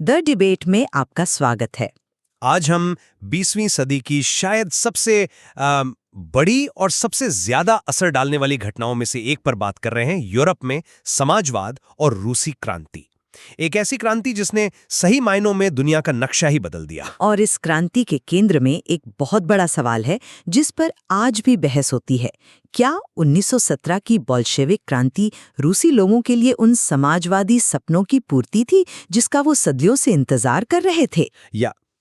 The debate में आपका स्वागत है। आज हम 20वीं सदी की शायद सबसे बड़ी और सबसे ज्यादा असर डालने वाली घटनाओं में से एक पर बात कर रहे हैं, यूरोप में समाजवाद और रूसी क्रांति। एक ऐसी क्रांति जिसने सही मायनों में दुनिया का नक्शा ही बदल दिया। और इस क्रांति के केंद्र में एक बहुत बड़ा सवाल है जिस पर आज भी बहस होती है। क्या 1917 की बोल्शेविक क्रांति रूसी लोगों के लिए उन समाजवादी सपनों की पूर्ति थी जिसका वो सदियों से इंतजार कर रहे थे?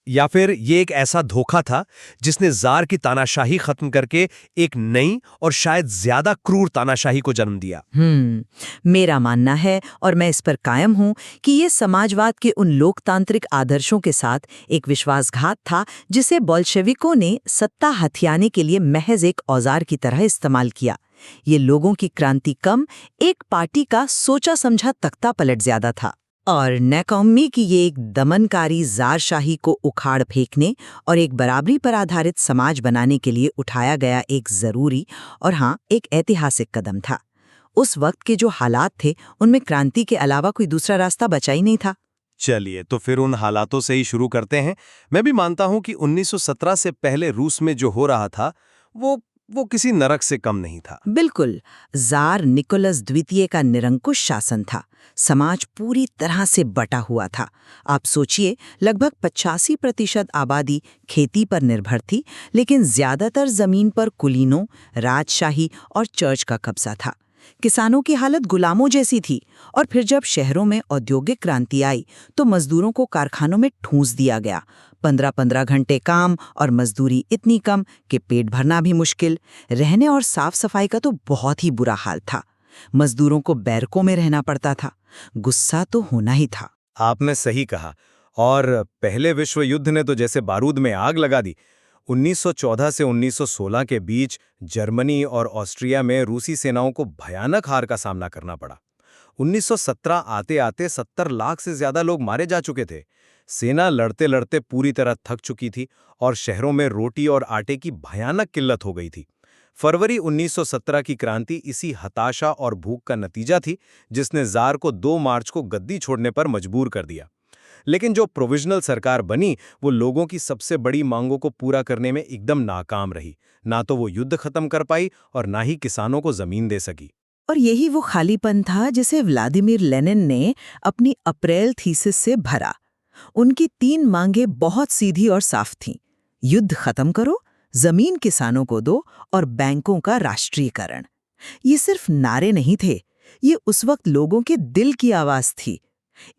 या फिर ये एक ऐसा धोखा था जिसने जार की तानाशाही खत्म करके एक नई और शायद ज्यादा क्रूर तानाशाही को जन्म दिया? मेरा मानना है, और मैं इस पर कायम हूं, कि ये समाजवाद के उन लोकतांत्रिक आदर्शों के साथ एक विश्वासघात था जिसे बोल्शेविकों ने सत्ता हथियाने के लिए महज एक औजार की तरह इस्तेमाल किया। ये लोगों की क्रांति कम, एक पार्टी का सोचा समझा तख्ता पलट ज्यादा था। और नाकामी की ये एक दमनकारी ज़ारशाही को उखाड़ फेंकने और एक बराबरी पर आधारित समाज बनाने के लिए उठाया गया एक ज़रूरी और एक ऐतिहासिक कदम था। उस वक्त के जो हालात थे उनमें क्रांति के अलावा कोई दूसरा रास्ता बचा ही नहीं था। चलिए, तो फिर उन हालातों से ही शुरू करते हैं। मैं भी मानता हूं कि 1917 से पहले रूस में जो हो रहा था वो किसी नरक से कम नहीं था। बिल्कुल, जार निकोलस द्वितीय का निरंकुश शासन था। समाज पूरी तरह से बटा हुआ था। आप सोचिए, लगभग 85% आबादी खेती पर निर्भर थी, लेकिन ज्यादातर जमीन पर कुलीनों, राजशाही और चर्च का कब्जा था। किसानों की हालत गुलामों जैसी थी। और फिर जब शहरों में औद्योगिक क्रांति आई तो मजदूरों को कारखानों में ठूंस दिया गया। 15-15 घंटे काम और मजदूरी इतनी कम कि पेट भरना भी मुश्किल। रहने और साफ सफाई का तो बहुत ही बुरा हाल था। मजदूरों को बैरकों में रहना पड़ता था। गुस्सा तो होना ही था। आपने सही कहा। और पहले विश्व युद्ध ने तो जैसे बारूद में आग लगा दी। 1914 से 1916 के बीच जर्मनी और ऑस्ट्रिया में रूसी सेनाओं को भयानक हार का सामना करना पड़ा। 1917 आते आते 70 लाख से ज्यादा लोग मारे जा चुके थे। सेना लड़ते लड़ते पूरी तरह थक चुकी थी और शहरों में रोटी और आटे की भयानक किल्लत हो गई थी। फरवरी 1917 की क्रांति इसी हताशा और भूख का नतीजा थी, जिसने जार को 2 मार्च को गद्दी छोड़ने पर मजबूर कर दिया। लेकिन जो प्रोविजनल सरकार बनी वो लोगों की सबसे बड़ी मांगों को पूरा करने में एकदम नाकाम रही। ना तो वो युद्ध खत्म कर पाई और ना ही किसानों को जमीन दे सकी। और यही वो खालीपन था जिसे व्लादिमीर लेनिन ने अपनी अप्रैल थीसिस से भरा। उनकी 3 मांगें बहुत सीधी और साफ थीं। युद्ध खत्म करो, जमीन किसानों को दो और बैंकों का राष्ट्रीयकरण। ये सिर्फ नारे नहीं थे, ये उस वक्त लोगों के दिल की आवाज थी।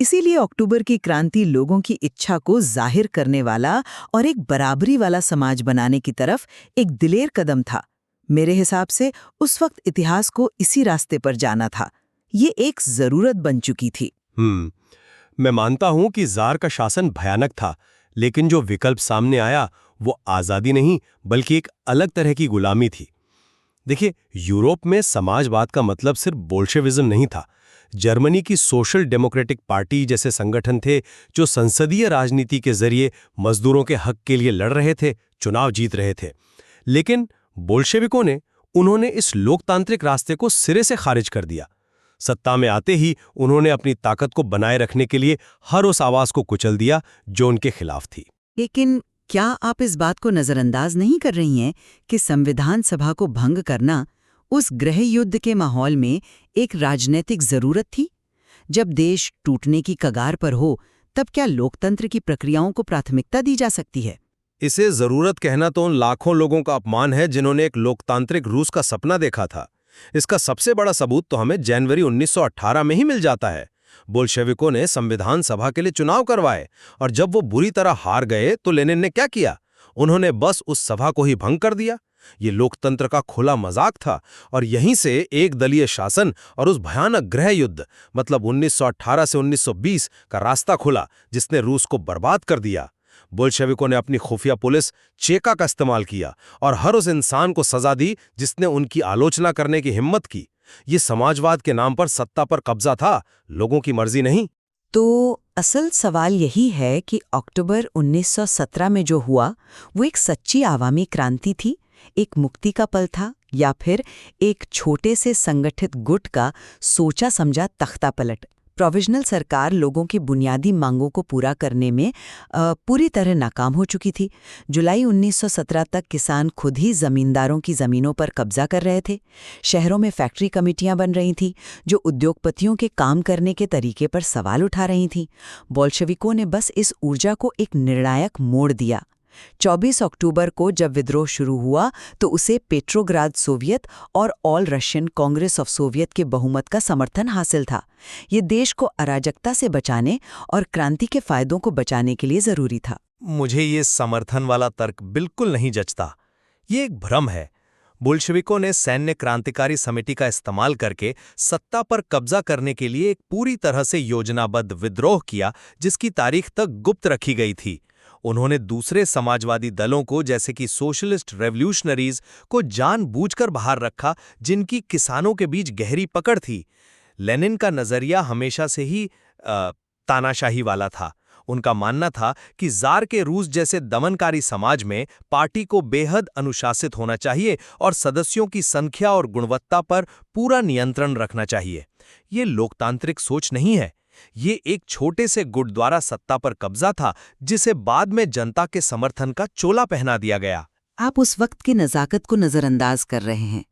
इसीलिए अक्टूबर की क्रांति लोगों की इच्छा को जाहिर करने वाला और एक बराबरी वाला समाज बनाने की तरफ एक दिलेर कदम था। मेरे हिसाब से उस वक्त इतिहास को इसी रास्ते पर जाना था। ये एक जरूरत बन चुकी थी। मैं मानता हूं कि जार का शासन भयानक था, लेकिन जो विकल्प सामने आया वो आजादी नहीं बल्कि एक अलग तरह की गुलामी थी। देखिए, यूरोप में समाजवाद का मतलब सिर्फ बोल्शेविज्म नहीं था। जर्मनी की सोशल डेमोक्रेटिक पार्टी जैसे संगठन थे जो संसदीय राजनीति के जरिए मजदूरों के हक के लिए लड़ रहे थे, चुनाव जीत रहे थे। लेकिन बोल्शेविकों ने उन्होंने इस लोकतांत्रिक रास्ते को सिरे से खारिज कर दिया। सत्ता में आते ही उन्होंने अपनी ताकत को बनाए रखने के लिए हर उस आवाज को कुचल दिया जो उनके खिलाफ थी। लेकिन क्या आप इस बात को नजरअंदाज नहीं कर रही हैं कि संविधान सभा को भंग करना उस गृह युद्ध के माहौल में एक राजनीतिक जरूरत थी? जब देश टूटने की कगार पर हो, तब क्या लोकतंत्र की प्रक्रियाओं को प्राथमिकता दी जा सकती है? इसे जरूरत कहना तो उन लाखों लोगों का अपमान है जिन्होंने एक लोकतांत्रिक रूस का सपना देखा था। इसका सबसे बड़ा सबूत तो हमें जनवरी 1918 में ही मिल जाता है। बोल्शेविकों ने संविधान सभा के लिए चुनाव करवाए और जब वो बुरी तरह हार गए तो लेनिन ने क्या किया? उन्होंने बस उस सभा को ही भंग कर दिया। ये लोकतंत्र का खुला मजाक था और यहीं से एक दलीय शासन और उस भयानक गृह युद्ध मतलब 1918 से 1920 का रास्ता खुला, जिसने रूस को बर्बाद कर दिया। बोल्शेविकों ने अपनी खुफिया पुलिस चेका का इस्तेमाल किया और हर उस इंसान को सजा दी जिसने उनकी आलोचना करने की हिम्मत की। ये समाजवाद के नाम पर सत्ता पर कब्जा था, लोगों की मर्जी नहीं। तो असल सवाल यही है कि अक्टूबर 1917 में जो हुआ वो एक सच्ची आवामी क्रांति थी, एक मुक्ति का पल था, या फिर एक छोटे से संगठित गुट का सोचा समझा तख्ता पलट? प्रोविजनल सरकार लोगों की बुनियादी मांगों को पूरा करने में पूरी तरह नाकाम हो चुकी थी। जुलाई 1917 तक किसान खुद ही जमींदारों की जमीनों पर कब्जा कर रहे थे। शहरों में फैक्ट्री कमेटियां बन रही थीं जो उद्योगपतियों के काम करने के तरीके पर सवाल उठा रही थीं। बोल्शेविकों ने बस इस ऊर्जा को एक निर्णायक मोड़ दिया। 24 अक्टूबर को जब विद्रोह शुरू हुआ तो उसे पेट्रोग्राद सोवियत और all Russian Congress of Soviet के बहुमत का समर्थन हासिल था। ये देश को अराजकता से बचाने और क्रांति के फायदों को बचाने के लिए जरूरी था। मुझे ये समर्थन वाला तर्क बिल्कुल नहीं जचता। ये एक भ्रम है। बोल्शेविकों ने सैन्य क्रांतिकारी समिति का इस्तेमाल करके सत्ता पर कब्जा करने के लिए एक पूरी तरह से योजनाबद्ध विद्रोह किया जिसकी तारीख तक गुप्त रखी गई थी। उन्होंने दूसरे समाजवादी दलों को जैसे कि सोशलिस्ट रेवोल्यूशनरीज को जानबूझकर बाहर रखा जिनकी किसानों के बीच गहरी पकड़ थी। लेनिन का नजरिया हमेशा से ही तानाशाही वाला था। उनका मानना था कि जार के रूस जैसे दमनकारी समाज में पार्टी को बेहद अनुशासित होना चाहिए और सदस्यों की संख्या और गुणवत्ता पर पूरा नियंत्रण रखना चाहिए। ये लोकतांत्रिक सोच नहीं है। ये एक छोटे से गुट द्वारा सत्ता पर कब्जा था जिसे बाद में जनता के समर्थन का चोला पहना दिया गया। आप उस वक्त की नज़ाकत को नज़रअंदाज कर रहे हैं।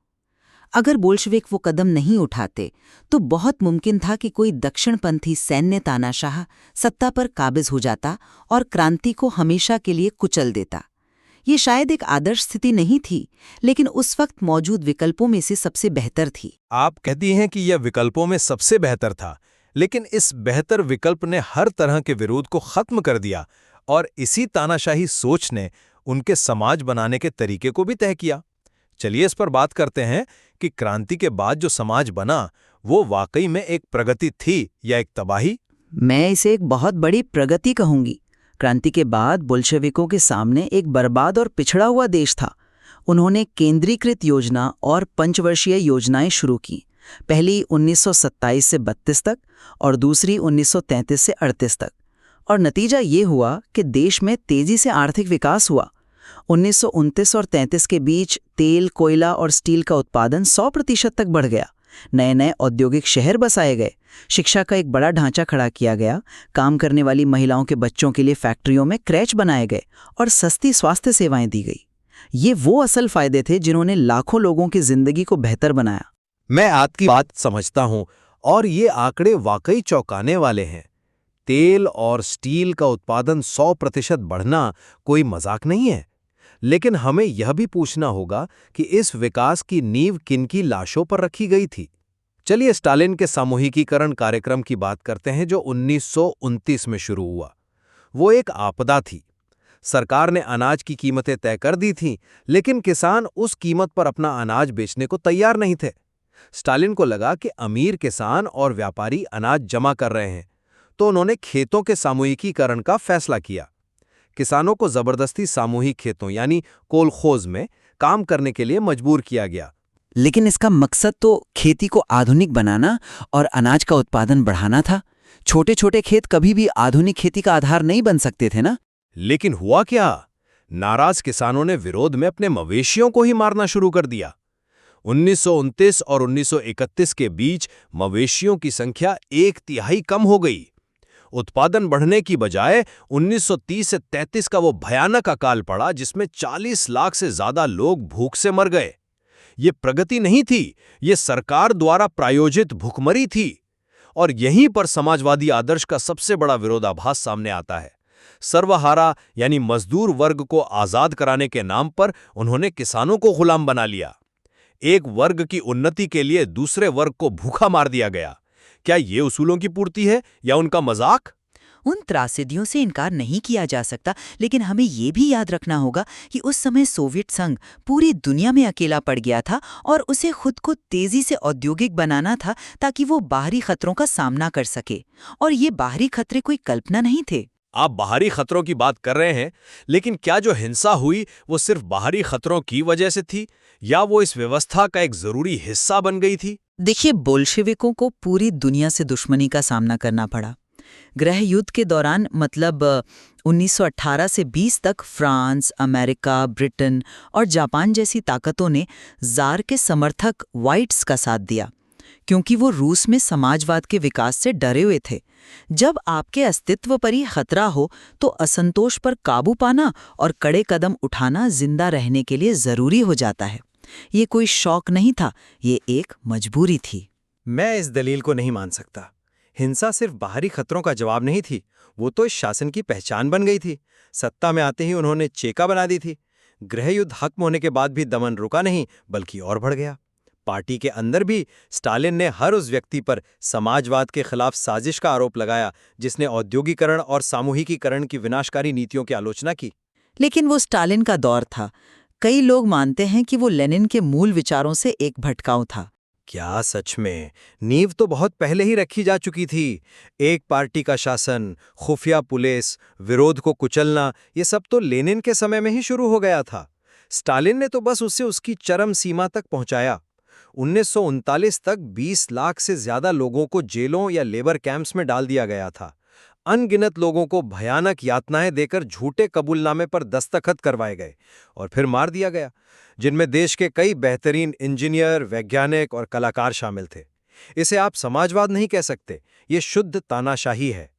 अगर बोल्शेविक वो कदम नहीं उठाते तो बहुत मुमकिन था कि कोई दक्षिणपंथी सैन्य तानाशाह सत्ता पर काबिज हो जाता और क्रांति को हमेशा के लिए कुचल देता। ये शायद एक आदर्श स्थिति नहीं थी, लेकिन उस वक्त मौजूद विकल्पों में से सबसे बेहतर थी। आप कहती हैं कि यह विकल्पों में सबसे बेहतर था, लेकिन इस बेहतर विकल्प ने हर तरह के विरोध को खत्म कर दिया और इसी तानाशाही सोच ने उनके समाज बनाने के तरीके को भी तय किया। चलिए इस पर बात करते हैं कि क्रांति के बाद जो समाज बना वो वाकई में एक प्रगति थी या एक तबाही। मैं इसे एक बहुत बड़ी प्रगति कहूंगी। क्रांति के बाद बोल्शेविकों के सामने एक बर्बाद और पिछड़ा हुआ देश था। उन्होंने केंद्रीकृत योजना और पंचवर्षीय योजनाएं शुरू की। पहली 1927 से 32 तक और दूसरी 1933 से 38 तक। और नतीजा ये हुआ कि देश में तेजी से आर्थिक विकास हुआ। 1929 और 33 के बीच तेल, कोयला और स्टील का उत्पादन 100% तक बढ़ गया। नए नए औद्योगिक शहर बसाए गए। शिक्षा का एक बड़ा ढांचा खड़ा किया गया। काम करने वाली महिलाओं के बच्चों के लिए फैक्ट्रियों में क्रैच बनाए गए और सस्ती स्वास्थ्य सेवाएं दी गई। ये वो असल फायदे थे जिन्होंने लाखों लोगों की जिंदगी को बेहतर बनाया। मैं आपकी बात समझता हूं और ये आंकड़े वाकई चौंकाने वाले हैं। तेल और स्टील का उत्पादन 100% बढ़ना कोई मजाक नहीं है। लेकिन हमें यह भी पूछना होगा कि इस विकास की नींव किनकी लाशों पर रखी गई थी। चलिए स्टालिन के सामूहिकीकरण कार्यक्रम की बात करते हैं जो 1929 में शुरू हुआ। वो एक आपदा थी। सरकार ने अनाज की कीमतें तय कर दी थीं, लेकिन किसान उस कीमत पर अपना अनाज बेचने को तैयार नहीं थे। स्टालिन को लगा कि अमीर किसान और व्यापारी अनाज जमा कर रहे हैं, तो उन्होंने खेतों के सामूहिकीकरण का फैसला किया। किसानों को जबरदस्ती सामूहिक खेतों यानी कोलखोज में काम करने के लिए मजबूर किया गया। लेकिन इसका मकसद तो खेती को आधुनिक बनाना और अनाज का उत्पादन बढ़ाना था। छोटे छोटे खेत कभी भी आधुनिक खेती का आधार नहीं बन सकते थे ना। लेकिन हुआ क्या? नाराज किसानों ने विरोध में अपने मवेशियों को ही मारना शुरू कर दिया। 1929 और 1931 के बीच मवेशियों की संख्या 1/3 कम हो गई। उत्पादन बढ़ने की बजाय 1930 से 33 का वो भयानक अकाल पड़ा जिसमें 40 लाख से ज्यादा लोग भूख से मर गए। ये प्रगति नहीं थी, ये सरकार द्वारा प्रायोजित भुखमरी थी। और यहीं पर समाजवादी आदर्श का सबसे बड़ा विरोधाभास सामने आता है। सर्वहारा यानी मजदूर वर्ग को आजाद कराने के नाम पर उन्होंने किसानों को गुलाम बना लिया। एक वर्ग की उन्नति के लिए दूसरे वर्ग को भूखा मार दिया गया। क्या ये उसूलों की पूर्ति है या उनका मजाक? उन त्रासदियों से इनकार नहीं किया जा सकता, लेकिन हमें ये भी याद रखना होगा कि उस समय सोवियत संघ पूरी दुनिया में अकेला पड़ गया था और उसे खुद को तेजी से औद्योगिक बनाना था ताकि वो बाहरी खतरों का सामना कर सके। और ये बाहरी खतरे कोई कल्पना नहीं थे। आप बाहरी खतरों की बात कर रहे हैं, लेकिन क्या जो हिंसा हुई वो सिर्फ बाहरी खतरों की वजह से थी या वो इस व्यवस्था का एक जरूरी हिस्सा बन गई थी? देखिए, बोल्शेविकों को पूरी दुनिया से दुश्मनी का सामना करना पड़ा। गृह युद्ध के दौरान मतलब 1918 से 20 तक फ्रांस, अमेरिका, ब्रिटेन और जापान जैसी ताकतों ने जार के समर्थक व्हाइट्स का साथ दिया। क्योंकि वो रूस में समाजवाद के विकास से डरे हुए थे। जब आपके अस्तित्व पर ही खतरा हो तो असंतोष पर काबू पाना और कड़े कदम उठाना जिंदा रहने के लिए जरूरी हो जाता है। ये कोई शौक नहीं था, ये एक मजबूरी थी। मैं इस दलील को नहीं मान सकता। हिंसा सिर्फ बाहरी खतरों का जवाब नहीं थी, वो तो इस शासन की पहचान बन गई थी। सत्ता में आते ही उन्होंने चेका बना दी थी। गृह युद्ध खत्म होने के बाद भी दमन रुका नहीं, बल्कि और बढ़ गया। पार्टी के अंदर भी स्टालिन ने हर उस व्यक्ति पर समाजवाद के खिलाफ साजिश का आरोप लगाया जिसने औद्योगिकरण और सामूहिकीकरण की विनाशकारी नीतियों की आलोचना की। लेकिन वो स्टालिन का दौर था। कई लोग मानते हैं कि वो लेनिन के मूल विचारों से एक भटकाव था। क्या सच में? नींव तो बहुत पहले ही रखी जा चुकी थी। एक पार्टी का शासन, खुफिया पुलिस, विरोध को कुचलना, ये सब तो लेनिन के समय में ही शुरू हो गया था। स्टालिन ने तो बस उसे उसकी चरम सीमा तक पहुंचाया। 1939 तक 20 लाख से ज्यादा लोगों को जेलों या लेबर कैंप्स में डाल दिया गया था। अनगिनत लोगों को भयानक यातनाएं देकर झूठे कबूलनामे पर दस्तखत करवाए गए और फिर मार दिया गया, जिनमें देश के कई बेहतरीन इंजीनियर, वैज्ञानिक और कलाकार शामिल थे। इसे आप समाजवाद नहीं कह सकते, ये शुद्ध तानाशाही है।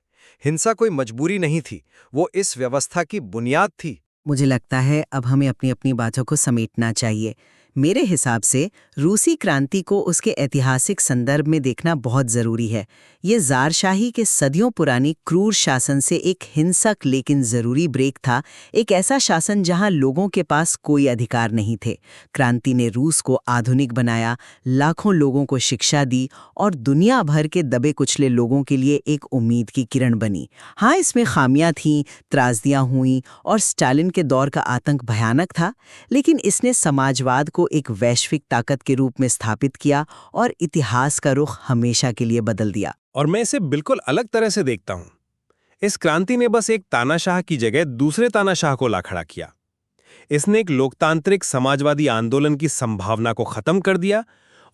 हिंसा कोई मजबूरी नहीं थी, वो इस व्यवस्था की बुनियाद थी। मुझे लगता है अब हमें अपनी अपनी बातों को समेटना चाहिए। मेरे हिसाब से रूसी क्रांति को उसके ऐतिहासिक संदर्भ में देखना बहुत ज़रूरी है। ये ज़ारशाही के सदियों पुरानी क्रूर शासन से एक हिंसक लेकिन ज़रूरी ब्रेक था, एक ऐसा शासन जहां लोगों के पास कोई अधिकार नहीं थे। क्रांति ने रूस को आधुनिक बनाया, लाखों लोगों को शिक्षा दी और दुनिया भर के दबे कुचले लोगों के लिए एक उम्मीद की किरण बनी। हाँ, इसमें खामियां थीं, त्रासदियां हुईं और स्टालिन के दौर का आतंक भयानक था, लेकिन इसने समाजवाद को एक वैश्विक ताकत के रूप में स्थापित किया और इतिहास का रुख हमेशा के लिए बदल दिया। और मैं इसे बिल्कुल अलग तरह से देखता हूं। इस क्रांति ने बस एक तानाशाह की जगह दूसरे तानाशाह को ला खड़ा किया। इसने एक लोकतांत्रिक समाजवादी आंदोलन की संभावना को खत्म कर दिया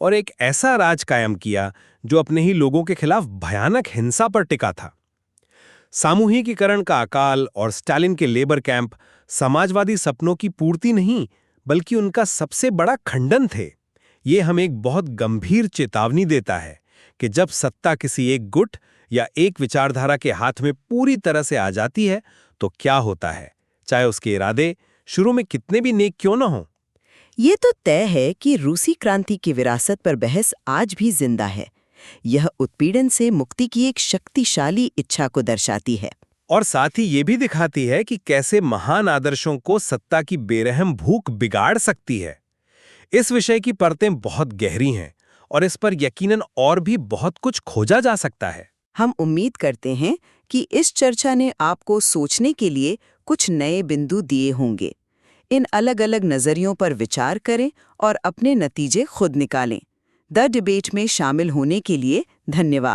और एक ऐसा राज कायम किया जो अपने ही लोगों के खिलाफ भयानक हिंसा पर टिका था। सामूहिकीकरण का अकाल और स्टालिन के लेबर कैंप समाजवादी सपनों की पूर्ति नहीं, बल्कि उनका सबसे बड़ा खंडन थे। ये हमें एक बहुत गंभीर चेतावनी देता है कि जब सत्ता किसी एक गुट या एक विचारधारा के हाथ में पूरी तरह से आ जाती है तो क्या होता है, चाहे उसके इरादे शुरू में कितने भी नेक क्यों न हो। ये तो तय है कि रूसी क्रांति की विरासत पर बहस आज भी जिंदा है। यह उत्पीड़न से मुक्ति की एक शक्तिशाली इच्छा को दर्शाती है और साथ ही ये भी दिखाती है कि कैसे महान आदर्शों को सत्ता की बेरहम भूख बिगाड़ सकती है। इस विषय की परतें बहुत गहरी हैं और इस पर यकीनन और भी बहुत कुछ खोजा जा सकता है। हम उम्मीद करते हैं कि इस चर्चा ने आपको सोचने के लिए कुछ नए बिंदु दिए होंगे। इन अलग-अलग नजरियों पर विचार करें और अपने नतीजे खुद निकालें। द डिबेट में शामिल होने के लिए धन्यवाद।